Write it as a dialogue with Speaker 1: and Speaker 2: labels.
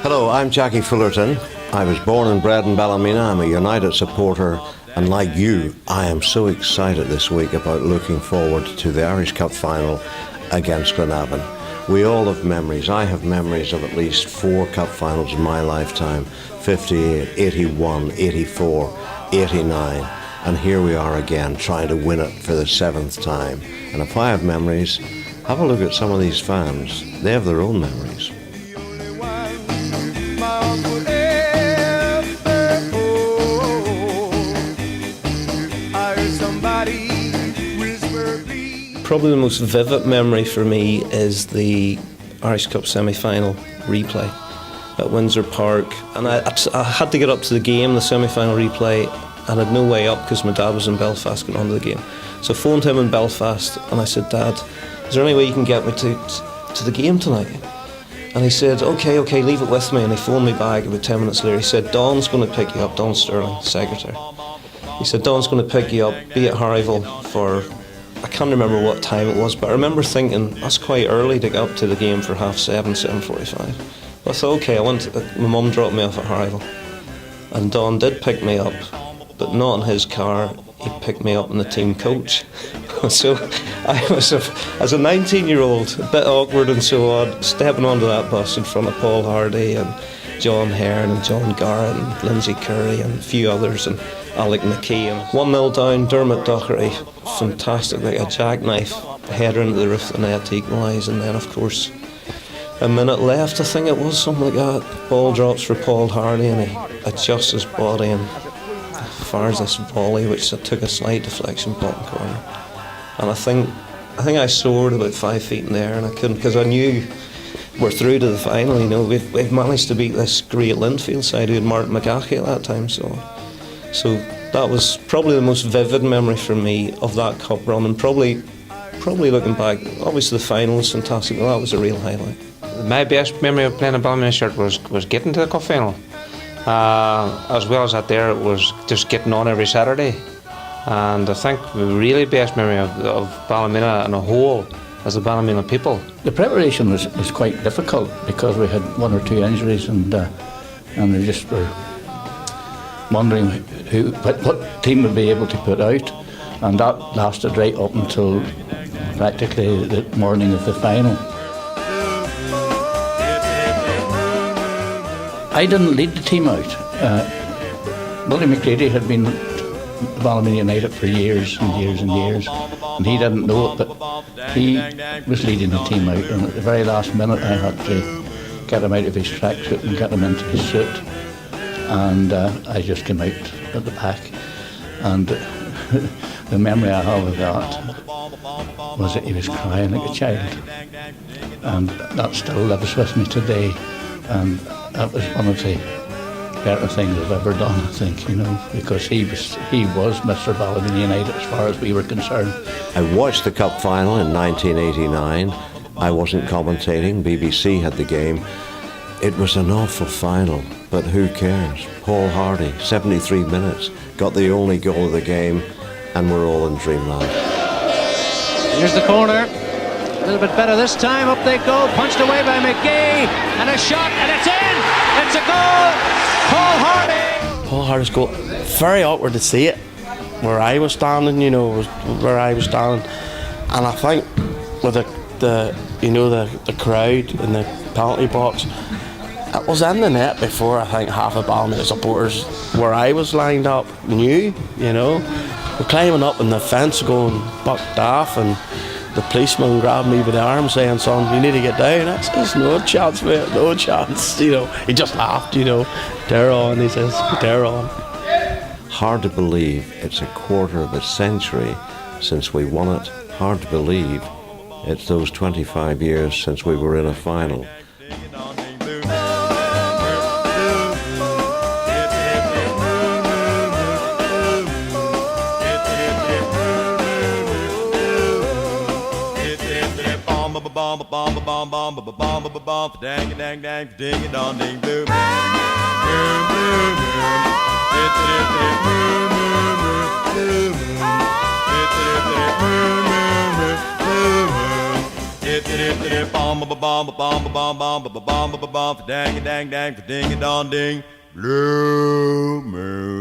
Speaker 1: Hello, I'm Jackie Fullerton. I was born and bred in Ballymena. I'm a United supporter, and like you, I am so excited this week about looking forward to the Irish Cup final against Glenavon. We all have memories. I have memories of at least 4 cup finals in my lifetime: 58, 81, 84, 89, and here we are again trying to win it for the 7th time. And if I have memories, have a look at some of these fans. They have their own memories.
Speaker 2: Probably the most vivid memory for me is the Irish Cup semi-final replay at Windsor Park, and I had to get up to the game, the semi-final replay, and I had no way up because my dad was in Belfast getting onto the game. So I phoned him in Belfast and I said, "Dad, is there any way you can get me to the game tonight?" And he said, okay, leave it with me. And he phoned me back about 10 minutes later. He said, "Don's going to pick you up, Don Sterling, secretary. He said, Don's going to pick you up, be at Harryville for..." I can't remember what time it was, but I remember thinking that's quite early to get up to the game for 7:30, 7:45. But I thought, okay, my mum dropped me off at Harryville, and Don did pick me up, but not in his car. He picked me up in the team coach. So I was, as a 19-year-old, a bit awkward and so on, stepping onto that bus in front of Paul Hardy and John Hearn and John Garrett and Lindsay Curry and a few others, and Alec McKee. And 1-0 down, Dermot Docherty, fantastic, like a jackknife header into the roof of the net to equalise, and then of course a minute left, I think it was, something like that. Ball drops for Paul Hardy and he adjusts his body and fires this volley which took a slight deflection bottom corner. And I think I soared about 5 feet in the air, and I couldn't, because I knew we're through to the final. You know, we've managed to beat this great Linfield side who had Martin McGahey at that time. So that was probably the most vivid memory for me of that cup run, and probably looking back, obviously the final was fantastic, but that was a real highlight.
Speaker 3: My best memory of playing a Ballymena shirt was getting to the cup final. As well as that, there it was just getting on every Saturday. And I think the really best memory of Ballymena in a whole is the Ballymena people.
Speaker 4: The preparation was quite difficult because we had 1 or 2 injuries, and we just were wondering what team would be able to put out, and that lasted right up until practically the morning of the final. I didn't lead the team out. Willie McCready had been Ballymena United for years and years and years, and he didn't know it, but he was leading the team out, and at the very last minute I had to get him out of his tracksuit and get him into his suit, and I just came out at the back, and the memory I have of that was that he was crying like a child, and that still lives with me today, and that was one of the better things I've ever done, I think, you know, because he was Mr. Ballymena United as far as we were concerned.
Speaker 1: I watched the cup final in 1989. I wasn't commentating, BBC had the game. It was an awful final, but who cares? Paul Hardy, 73 minutes, got the only goal of the game, and we're all in dreamland.
Speaker 5: Here's the corner, a little bit better this time, up they go, punched away by McGee, and a shot, and it's in! It's a goal! Paul Hardy!
Speaker 6: Paul Hardy's goal, very awkward to see it, where I was standing, you know, was where I was standing, and I think with the crowd in the penalty box, it was in the net before I think half of Ballymena supporters where I was lined up knew, you know. We're climbing up on the fence going bucked off, and the policeman grabbed me by the arm saying, "Son, you need to get down." I says, "No chance, mate, no chance." You know, he just laughed, you know. "Dare on," he says, "dare on."
Speaker 1: Hard to believe it's a quarter of a century since we won it. Hard to believe it's those 25 years since we were in a final. Dang dang dang ding dong ding boom.
Speaker 7: dip dip dip bomb ba bomb ba bomb ba bomb bomb ba bomb ba bomb dang dang dang ding dong ding blue moon.